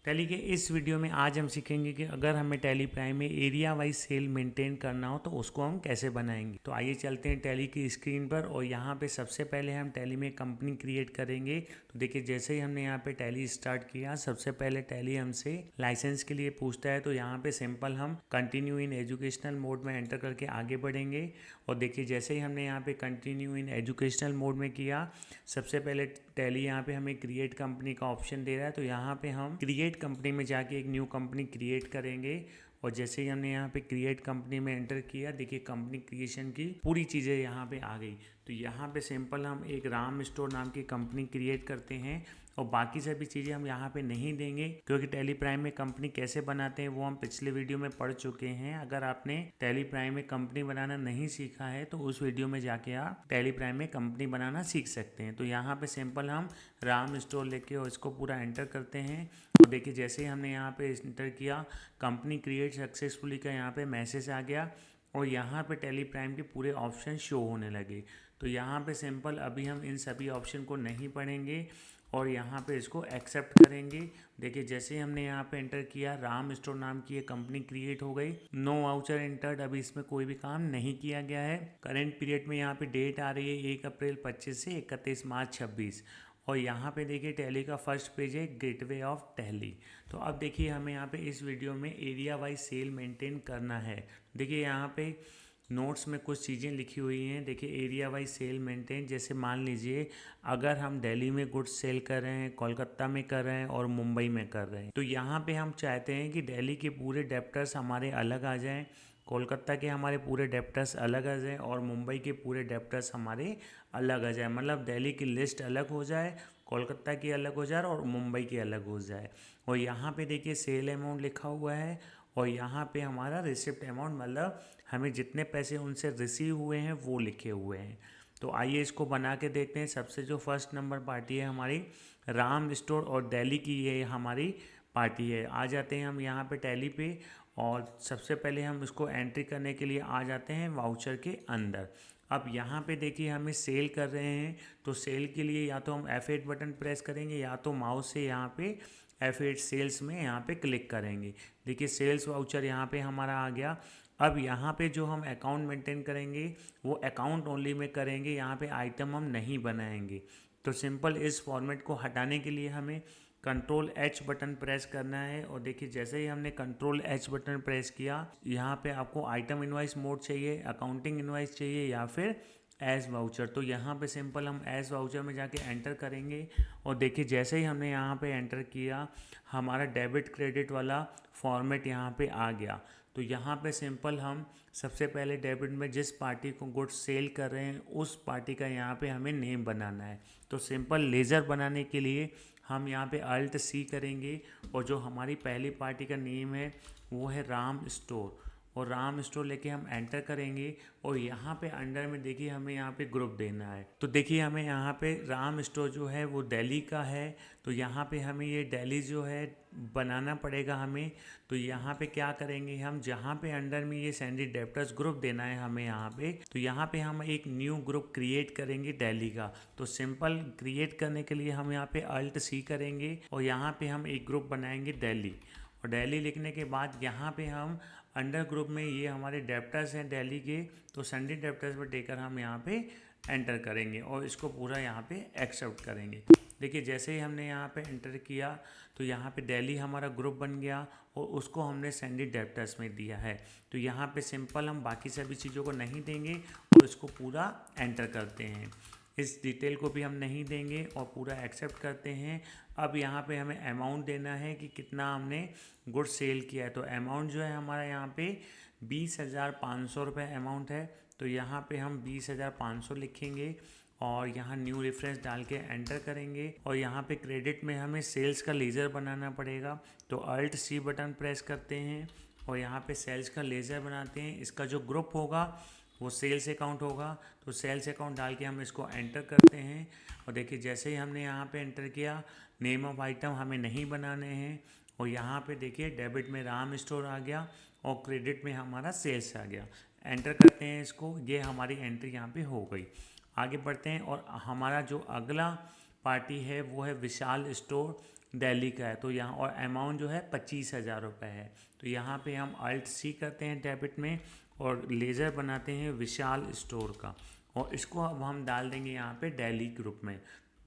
Tally के इस video में आज हम सीखेंगे कि अगर हमें टैली प्राइम में एरिया वाइज सेल मेंटेन करना हो तो उसको हम कैसे बनाएंगे। तो आइए चलते हैं टैली की स्क्रीन पर और यहाँ पे सबसे पहले हम टैली में कंपनी क्रिएट करेंगे। तो देखिए जैसे ही हमने यहाँ पे टैली स्टार्ट किया, सबसे पहले टैली हमसे लाइसेंस के लिए पूछता है। तो यहाँ पे सिंपल हम कंटिन्यू इन एजुकेशनल मोड में एंटर करके आगे बढ़ेंगे। और देखिए जैसे ही हमने यहाँ पे कंटिन्यू इन एजुकेशनल मोड में किया, सबसे पहले टैली यहाँ पे हमें क्रिएट कंपनी का ऑप्शन दे रहा है। तो यहाँ पे हम क्रिएट कंपनी में जाके एक न्यू कंपनी क्रिएट करेंगे। और जैसे ही हमने यहाँ पे क्रिएट कंपनी में एंटर किया, देखिए कंपनी क्रिएशन की पूरी चीज़ें यहाँ पे आ गई। तो यहाँ पे सिंपल हम एक राम स्टोर नाम की कंपनी क्रिएट करते हैं और बाकी सभी चीज़ें हम यहाँ पे नहीं देंगे, क्योंकि टैली प्राइम में कंपनी कैसे बनाते हैं वो हम पिछले वीडियो में पढ़ चुके हैं। अगर आपने टैली प्राइम में कंपनी बनाना नहीं सीखा है तो उस वीडियो में जाके आप टैली प्राइम में कंपनी बनाना सीख सकते हैं। तो यहाँ पे सिंपल हम राम स्टोर लेके और इसको पूरा एंटर करते हैं। तो देखिए जैसे ही हमने यहाँ पे एंटर किया, कंपनी क्रिएट सक्सेसफुली का यहाँ पे मैसेज आ गया और यहाँ पे टैली प्राइम के पूरे ऑप्शन शो होने लगे। तो यहाँ पे सिंपल अभी हम इन सभी ऑप्शन को नहीं पढ़ेंगे और यहाँ पे इसको एक्सेप्ट करेंगे। देखिए जैसे ही हमने यहाँ पे एंटर किया, राम स्टोर नाम की एक कंपनी क्रिएट हो गई। नो वाउचर एंटर्ड, अभी इसमें कोई भी काम नहीं किया गया है। करंट पीरियड में यहाँ पे डेट आ रही है 1 अप्रैल 25 से 31 मार्च 26। और यहाँ पे देखिए टैली का फर्स्ट पेज है गेटवे ऑफ टैली। तो अब देखिए हमें यहाँ पे इस वीडियो में एरिया वाइज सेल मेंटेन करना है। देखिए यहाँ पे नोट्स में कुछ चीज़ें लिखी हुई हैं। देखिए एरिया वाइज सेल मेंटेन, जैसे मान लीजिए अगर हम दिल्ली में गुड्स सेल कर रहे हैं, कोलकाता में कर रहे हैं और मुंबई में कर रहे हैं, तो यहाँ पे हम चाहते हैं कि दिल्ली के पूरे डेप्टर्स हमारे अलग आ जाएं, कोलकाता के हमारे पूरे डेप्टर्स अलग आ जाएं और मुंबई के पूरे डेप्टर्स हमारे अलग आ जाए। मतलब दिल्ली की लिस्ट अलग हो जाए, कोलकाता की अलग हो जाए और मुंबई की अलग हो जाए। और यहाँ पे देखिए सेल अमाउंट लिखा हुआ है और यहाँ पे हमारा रिसिप्ट अमाउंट, मतलब हमें जितने पैसे उनसे रिसीव हुए हैं वो लिखे हुए हैं। तो आइए इसको बना के देखते हैं। सबसे जो फर्स्ट नंबर पार्टी है हमारी राम स्टोर और दिल्ली की, ये हमारी पार्टी है। आ जाते हैं हम यहाँ पे टैली पे और सबसे पहले हम इसको एंट्री करने के लिए आ जाते हैं वाउचर के अंदर। अब यहाँ पे देखिए हमें सेल कर रहे हैं, तो सेल के लिए या तो हम F8 बटन प्रेस करेंगे या तो माउस से यहाँ पे F8 सेल्स में यहाँ पे क्लिक करेंगे। देखिए सेल्स वाउचर यहाँ पे हमारा आ गया। अब यहाँ पे जो हम अकाउंट मेंटेन करेंगे वो अकाउंट ओनली में करेंगे, यहाँ पे आइटम हम नहीं बनाएंगे। तो सिंपल इस फॉर्मेट को हटाने के लिए हमें कंट्रोल H बटन प्रेस करना है। और देखिए जैसे ही हमने कंट्रोल H बटन प्रेस किया, यहाँ पे आपको आइटम इनवाइस मोड चाहिए, अकाउंटिंग इनवाइस चाहिए या फिर एज वाउचर। तो यहाँ पे सिंपल हम एज वाउचर में जाके एंटर करेंगे। और देखिए जैसे ही हमने यहाँ पे एंटर किया, हमारा डेबिट क्रेडिट वाला फॉर्मेट यहाँ पे आ गया। तो यहाँ पे सिंपल हम सबसे पहले डेबिट में जिस पार्टी को गुड्स सेल कर रहे हैं उस पार्टी का यहाँ पे हमें नेम बनाना है। तो सिंपल लेज़र बनाने के लिए हम यहाँ पे Alt C करेंगे और जो हमारी पहली पार्टी का नेम है वो है राम स्टोर, और राम स्टोर लेके हम एंटर करेंगे। और यहाँ पे अंडर में देखिए हमें यहाँ पे ग्रुप देना है। तो देखिए हमें यहाँ पे राम स्टोर जो है वो दिल्ली का है, तो यहाँ पे हमें ये दिल्ली जो है बनाना पड़ेगा हमें। तो यहाँ पे क्या करेंगे, हम जहाँ पे अंडर में ये सैंडी डेप्टर्स ग्रुप देना है हमें यहाँ पे, तो यहाँ पे हम एक न्यू ग्रुप क्रिएट करेंगे दिल्ली का। तो सिंपल क्रिएट करने के लिए हम यहाँ पे Alt C करेंगे और यहाँ पे हम एक ग्रुप बनाएंगे दिल्ली। और दिल्ली लिखने के बाद यहाँ पे हम अंडर ग्रुप में ये हमारे डेप्टर्स हैं दिल्ली के, तो संडे डेप्टर्स पर देकर हम यहाँ पे एंटर करेंगे और इसको पूरा यहाँ पे एक्सेप्ट करेंगे। देखिए जैसे ही हमने यहाँ पे एंटर किया तो यहाँ पे दिल्ली हमारा ग्रुप बन गया और उसको हमने संडे डेप्टर्स में दिया है। तो यहाँ पे सिंपल हम बाकी सभी चीज़ों को नहीं देंगे और इसको पूरा एंटर करते हैं। इस डिटेल को भी हम नहीं देंगे और पूरा एक्सेप्ट करते हैं। अब यहाँ पे हमें अमाउंट देना है कि कितना हमने गुड सेल किया है। तो अमाउंट जो है हमारा यहाँ पे 20,500 रुपये अमाउंट है। तो यहाँ पे हम 20,500 लिखेंगे और यहाँ न्यू रेफरेंस डाल के एंटर करेंगे। और यहाँ पे क्रेडिट में हमें सेल्स का लेज़र बनाना पड़ेगा। तो Alt C बटन प्रेस करते हैं और यहाँ पे सेल्स का लेज़र बनाते हैं। इसका जो ग्रुप होगा वो सेल्स अकाउंट होगा, तो सेल्स अकाउंट डाल के हम इसको एंटर करते हैं। और देखिए जैसे ही हमने यहाँ पे एंटर किया, नेम ऑफ आइटम हमें नहीं बनाने हैं और यहाँ पे देखिए डेबिट में राम स्टोर आ गया और क्रेडिट में हमारा सेल्स आ गया। एंटर करते हैं इसको, ये हमारी एंट्री यहाँ पे हो गई। आगे बढ़ते हैं और हमारा जो अगला पार्टी है वो है विशाल स्टोर दिल्ली का है, तो यहाँ और अमाउंट जो है 25,000 रुपये है। तो यहाँ पे हम अल्ट सी करते हैं डेबिट में और लेज़र बनाते हैं विशाल स्टोर का, और इसको अब हम डाल देंगे यहाँ पे दिल्ली ग्रुप में।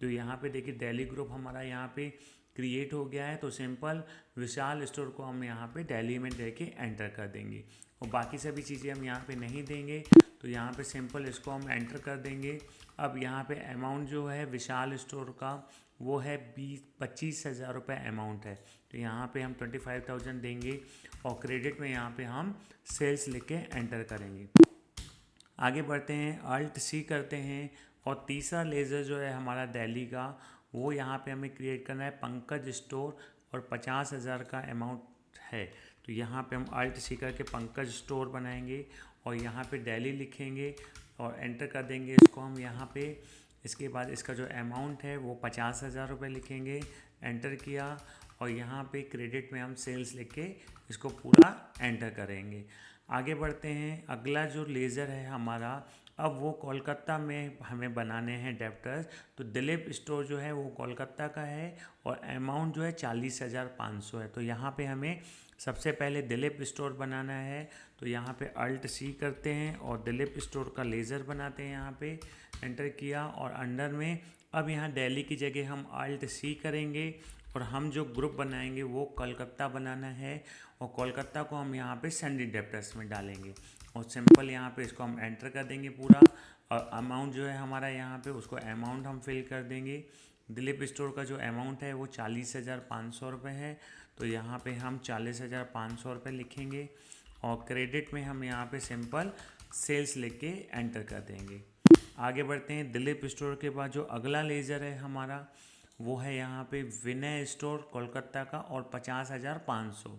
तो यहाँ पे देखिए दिल्ली ग्रुप हमारा यहाँ पे क्रिएट हो गया है। तो सिंपल विशाल स्टोर को हम यहाँ पे दिल्ली में दे के एंटर कर देंगे, और बाकी सभी चीज़ें हम यहाँ पे नहीं देंगे। तो यहाँ पे सिंपल इसको हम एंटर कर देंगे। अब यहाँ पे अमाउंट जो है विशाल स्टोर का वो है 25,000 रुपये अमाउंट है। तो यहाँ पे हम 25,000 देंगे, और क्रेडिट में यहाँ पे हम सेल्स लिख के एंटर करेंगे। आगे बढ़ते हैं, अल्ट सी करते हैं, और तीसरा लेज़र जो है हमारा दिल्ली का वो यहाँ पे हमें क्रिएट करना है पंकज स्टोर, और 50,000 का अमाउंट है। तो यहाँ पे हम अल्ट सी करके पंकज स्टोर बनाएंगे और यहाँ पे दिल्ली लिखेंगे और एंटर कर देंगे इसको हम यहाँ पे। इसके बाद इसका जो अमाउंट है वो 50,000 रुपये लिखेंगे, एंटर किया, और यहाँ पे क्रेडिट में हम सेल्स लिख के इसको पूरा एंटर करेंगे। आगे बढ़ते हैं, अगला जो लेज़र है हमारा, अब वो कोलकाता में हमें बनाने हैं डेप्टर्स। तो दिलीप स्टोर जो है वो कोलकाता का है और अमाउंट जो है 40,500 है। तो यहाँ पे हमें सबसे पहले दिलीप स्टोर बनाना है। तो यहाँ पे अल्ट सी करते हैं और दिलीप स्टोर का लेज़र बनाते हैं, यहाँ पे एंटर किया, और अंडर में अब यहाँ दिल्ली की जगह हम अल्ट सी करेंगे, और हम जो ग्रुप बनाएंगे वो कोलकाता बनाना है, और कोलकाता को हम यहाँ पे सैंडी डेप्टर्स में डालेंगे, और सिंपल यहाँ पे इसको हम एंटर कर देंगे पूरा। और अमाउंट जो है हमारा यहाँ पे उसको अमाउंट हम फिल कर देंगे। दिलीप स्टोर का जो अमाउंट है वो 40,500 रुपये है। तो यहाँ पे हम 40,500 रुपये लिखेंगे, और क्रेडिट में हम यहाँ पे सिंपल सेल्स लिख के एंटर कर देंगे। आगे बढ़ते हैं, दिलीप स्टोर के बाद जो अगला लेज़र है हमारा वो है यहाँ पे विनय स्टोर कोलकाता का, और 50,500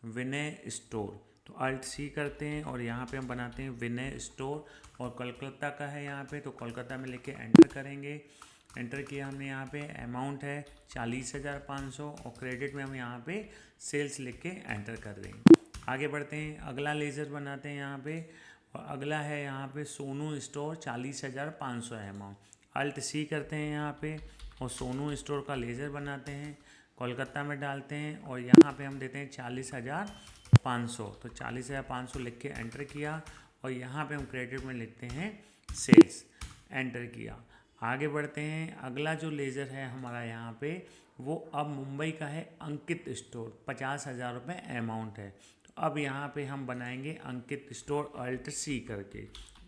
विनय स्टोर। तो अल्ट सी करते हैं और यहाँ पे हम बनाते हैं विनय स्टोर, और कोलकाता का है यहाँ पे, तो कोलकाता में लेके एंटर करेंगे। एंटर किया हमने, यहाँ पे अमाउंट है 40,500, और क्रेडिट में हम यहाँ पे सेल्स लिख के एंटर कर देंगे। आगे बढ़ते हैं, अगला लेज़र बनाते हैं यहाँ पे, और अगला है यहाँ पे सोनू स्टोर 40,500 है अमाउंट। अल्ट सी करते हैं यहाँ पे और सोनू स्टोर का लेज़र बनाते हैं, कोलकाता में डालते हैं, और यहाँ पे हम देते हैं 40,500। तो 40,500 लिख के एंटर किया, और यहाँ पे हम क्रेडिट में लिखते हैं सेल्स, एंटर किया। आगे बढ़ते हैं, अगला जो लेज़र है हमारा यहाँ पे वो अब मुंबई का है अंकित स्टोर, 50,000 रुपये अमाउंट है। तो अब यहाँ पे हम बनाएंगे अंकित स्टोर अल्ट सी करके,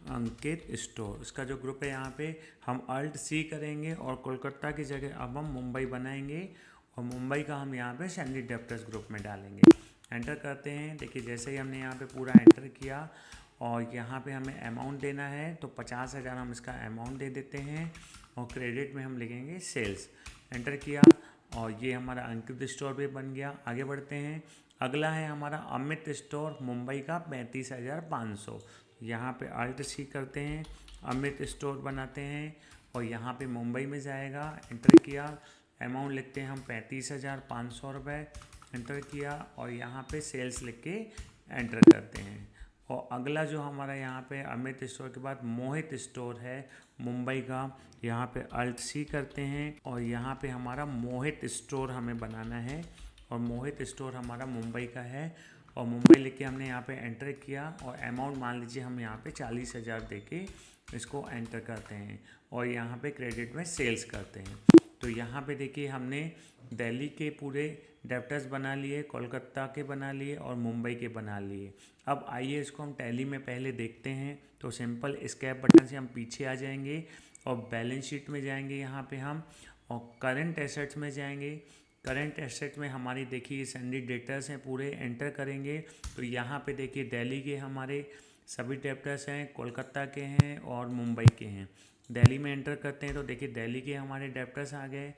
अंकित स्टोर। इसका जो ग्रुप है यहाँ पे हम अल्ट सी करेंगे, और कोलकाता की जगह अब हम मुंबई बनाएंगे, और मुंबई का हम यहाँ पे सैंडी डेप्टर्स ग्रुप में डालेंगे। एंटर करते हैं, देखिए जैसे ही हमने यहाँ पे पूरा एंटर किया, और यहाँ पे हमें अमाउंट देना है, तो 50,000 हम इसका अमाउंट दे देते हैं, और क्रेडिट में हम लिखेंगे सेल्स, एंटर किया, और ये हमारा अंकित स्टोर भी बन गया। आगे बढ़ते हैं, अगला है हमारा अमित स्टोर मुंबई का 35,500। यहाँ पे अल्ट सी करते हैं, अमित स्टोर बनाते हैं, और यहाँ पे मुंबई में जाएगा, एंटर किया, अमाउंट लिखते हैं हम 35,500 रुपये, एंटर किया, और यहाँ पे सेल्स लिख के एंटर करते हैं। और अगला जो हमारा यहाँ पे अमित स्टोर के बाद मोहित स्टोर है मुंबई का, यहाँ पे अल्ट सी करते हैं, और यहाँ पे हमारा मोहित स्टोर हमें बनाना है, और मोहित स्टोर हमारा मुंबई का है, और मुंबई लिख के हमने यहाँ पे एंटर किया, और अमाउंट मान लीजिए हम यहाँ पे 40,000 दे के इसको एंटर करते हैं, और यहाँ पे क्रेडिट में सेल्स करते हैं। तो यहाँ पे देखिए हमने दिल्ली के पूरे डेप्टर्स बना लिए, कोलकाता के बना लिए, और मुंबई के बना लिए। अब आइए इसको हम टैली में पहले देखते हैं। तो सिंपल एस्केप बटन से हम पीछे आ जाएंगे, और बैलेंस शीट में जाएंगे यहाँ पे हम, और करंट एसेट्स में जाएंगे। करंट एसेट में हमारी देखिए सैंडी डेटर्स हैं पूरे, एंटर करेंगे। तो यहाँ पे देखिए दिल्ली के हमारे सभी डेप्टर्स हैं, कोलकाता के हैं और मुंबई के हैं। दिल्ली में एंटर करते हैं तो देखिए दिल्ली के हमारे डेप्टर्स आ गए,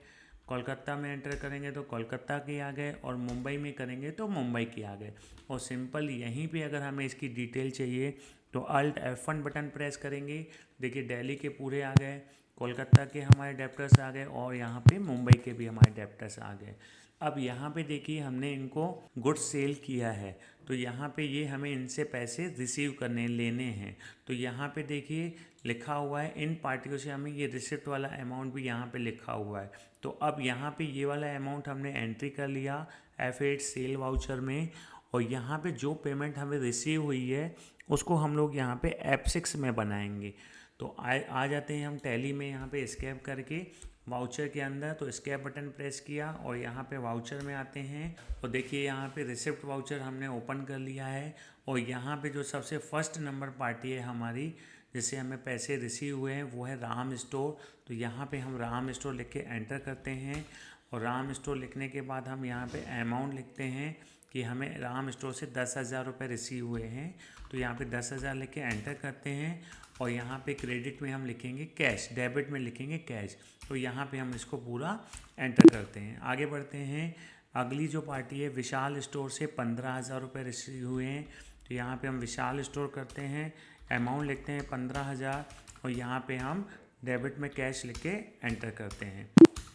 कोलकाता में एंटर करेंगे तो कोलकाता के आ गए, और मुंबई में करेंगे तो मुंबई के आ गए। और सिंपल यहीं पे अगर हमें इसकी डिटेल चाहिए तो अल्ट F1 बटन प्रेस करेंगे, देखिए दिल्ली के पूरे आ गए, कोलकाता के हमारे डेप्टर्स आ गए और यहाँ पे मुंबई के भी हमारे डेप्टर्स आ गए। अब यहाँ पे देखिए हमने इनको गुड्स सेल किया है, तो यहाँ पे ये हमें इनसे पैसे रिसीव करने लेने हैं। तो यहाँ पे देखिए लिखा हुआ है इन पार्टियों से हमें ये रिसिप्ट वाला अमाउंट भी यहाँ पे लिखा हुआ है। तो अब यहाँ पे ये वाला अमाउंट हमने एंट्री कर लिया F8 सेल वाउचर में, और यहाँ पे जो पेमेंट हमें रिसीव हुई है उसको हम लोग यहाँ पे F6 में बनाएंगे। तो आ जाते हैं हम टैली में, यहाँ पे स्कैप करके वाउचर के अंदर, तो स्कैप बटन प्रेस किया और यहाँ पे वाउचर में आते हैं और देखिए यहाँ पे रिसिप्ट वाउचर हमने ओपन कर लिया है। और यहाँ पे जो सबसे फर्स्ट नंबर पार्टी है हमारी जिससे हमें पैसे रिसीव हुए हैं वो है राम स्टोर। तो यहाँ पे हम राम स्टोर लिख के एंटर करते हैं और राम स्टोर लिखने के बाद हम यहाँ पे अमाउंट लिखते हैं कि हमें राम स्टोर से 10,000 रुपये रिसीव हुए हैं। तो यहाँ पे 10,000 लिख के एंटर करते हैं और यहाँ पे क्रेडिट में हम लिखेंगे कैश, डेबिट में लिखेंगे कैश। तो यहाँ पे हम इसको पूरा एंटर करते हैं। आगे बढ़ते हैं, अगली जो पार्टी है विशाल स्टोर से 15,000 रुपये रिसीव हुए हैं। तो यहाँ पे हम विशाल स्टोर करते हैं, अमाउंट लिखते हैं 15,000 और यहाँ पे हम डेबिट में कैश लिख के एंटर करते हैं।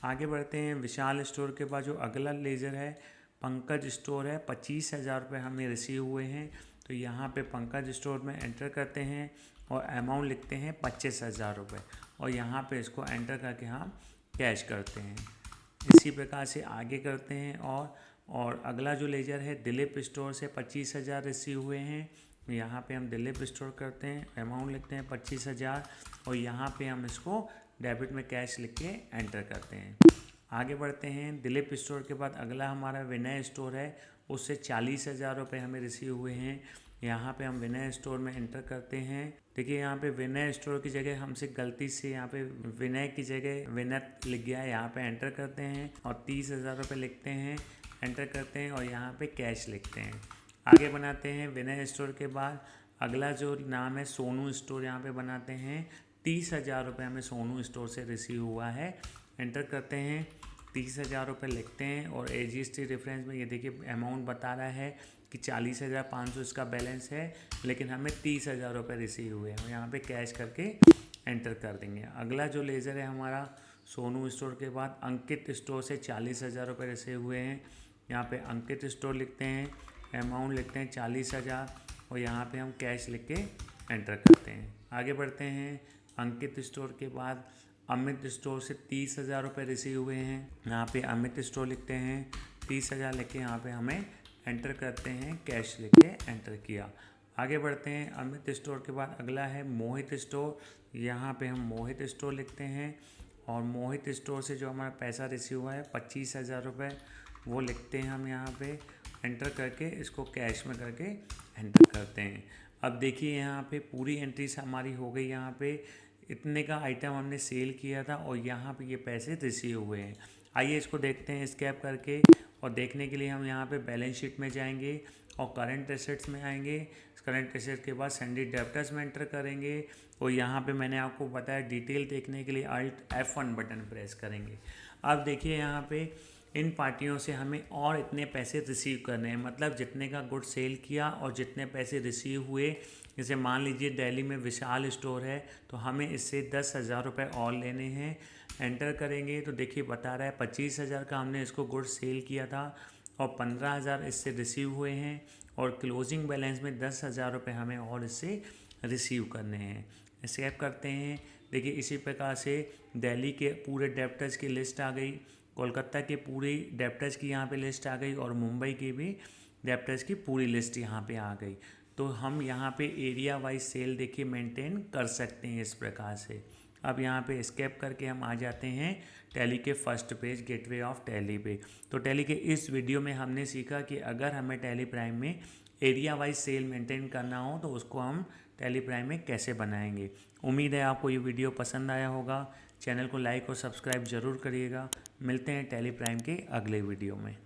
आगे बढ़ते हैं, विशाल स्टोर के बाद जो अगला लेजर है पंकज स्टोर है, 25,000 रुपये हमें रिसीव हुए हैं। तो यहाँ पे पंकज स्टोर में एंटर करते हैं और अमाउंट लिखते हैं 25,000 रुपये और यहाँ पे इसको एंटर करके हम कैश करते हैं। इसी प्रकार से आगे करते हैं और अगला जो लेजर है दिलीप स्टोर से 25,000 रिसीव हुए हैं। यहाँ पे हम दिलीप स्टोर करते हैं, अमाउंट लिखते हैं 25,000 और यहाँ पे हम इसको डेबिट में कैश लिख के एंटर करते हैं। आगे बढ़ते हैं, दिलीप स्टोर के बाद अगला हमारा विनय स्टोर है, उससे 40,000 रुपये हमें रिसीव हुए हैं। यहाँ पे हम विनय स्टोर में एंटर करते हैं। देखिए यहाँ पे विनय स्टोर की जगह हमसे गलती से यहाँ पे विनय की जगह विनत लिख गया है, यहाँ पे एंटर करते हैं और 30,000 रुपये लिखते हैं, एंटर करते हैं और यहाँ पे कैश लिखते हैं। आगे बनाते हैं, विनय स्टोर के बाद अगला जो नाम है सोनू स्टोर, यहाँ पे बनाते हैं 30,000 रुपये हमें सोनू स्टोर से रिसीव हुआ है, एंटर करते हैं 30,000 रुपये लिखते हैं और AGST रेफरेंस में ये देखिए अमाउंट बता रहा है कि 40,500 इसका बैलेंस है, लेकिन हमें 30,000 रुपये रिसीव हुए हैं। यहाँ पे कैश करके एंटर कर देंगे। अगला जो लेज़र है हमारा सोनू स्टोर के बाद अंकित स्टोर से 40,000 रुपये रिसीव हुए हैं। यहाँ पे अंकित स्टोर लिखते हैं, अमाउंट लिखते हैं 40,000 और यहाँ पे हम कैश लिख के एंटर करते हैं। आगे बढ़ते हैं, अंकित स्टोर के बाद अमित स्टोर से 30,000 रुपये रिसीव हुए हैं। यहाँ पे अमित स्टोर लिखते हैं 30,000 लिख के यहाँ पे हमें एंटर करते हैं, कैश लिख के एंटर किया। आगे बढ़ते हैं, अमित स्टोर के बाद अगला है मोहित स्टोर। यहाँ पे हम मोहित स्टोर लिखते हैं और मोहित स्टोर से जो हमारा पैसा रिसीव हुआ है 25,000 रुपये वो लिखते हैं हम यहाँ पे, एंटर करके इसको कैश में करके एंटर करते हैं। अब देखिए यहाँ पे पूरी एंट्रीज हमारी हो गई। यहाँ पे इतने का आइटम हमने सेल किया था और यहाँ पे ये पैसे रिसीव हुए हैं। आइए इसको देखते हैं स्कैप करके, और देखने के लिए हम यहाँ पे बैलेंस शीट में जाएंगे और करंट एसेट्स में आएंगे। करंट एसेट्स के बाद सैंडी डेप्टर्स में एंटर करेंगे और यहाँ पे मैंने आपको बताया डिटेल देखने के लिए Alt F1 बटन प्रेस करेंगे। अब देखिए यहाँ पे इन पार्टियों से हमें और इतने पैसे रिसीव करने हैं, मतलब जितने का गुड सेल किया और जितने पैसे रिसीव हुए। जैसे मान लीजिए दिल्ली में विशाल स्टोर है तो हमें इससे 10,000 रुपये और लेने हैं, एंटर करेंगे तो देखिए बता रहा है 25,000 का हमने इसको गुड सेल किया था और 15,000 इससे रिसीव हुए हैं और क्लोजिंग बैलेंस में 10,000 रुपये हमें और इससे रिसीव करने हैं। स्कैप करते हैं। देखिए इसी प्रकार से दिल्ली के पूरे डेप्टर्स की लिस्ट आ गई, कोलकाता के पूरी डेप्टर्स की यहाँ पे लिस्ट आ गई और मुंबई की भी डेप्टर्स की पूरी लिस्ट यहाँ पे आ गई। तो हम यहाँ पे एरिया वाइज सेल देखिए मेंटेन कर सकते हैं इस प्रकार से। अब यहाँ पे स्केप करके हम आ जाते हैं टैली के first page gateway of tally पे। तो टैली के इस वीडियो में हमने सीखा कि अगर हमें टैली प्राइम में एरिया वाइज सेल मेंटेन करना हो तो उसको हम टैली प्राइम में कैसे बनाएंगे। उम्मीद है आपको ये वीडियो पसंद आया होगा। चैनल को लाइक और सब्सक्राइब ज़रूर करिएगा। मिलते हैं टैली प्राइम के अगले वीडियो में।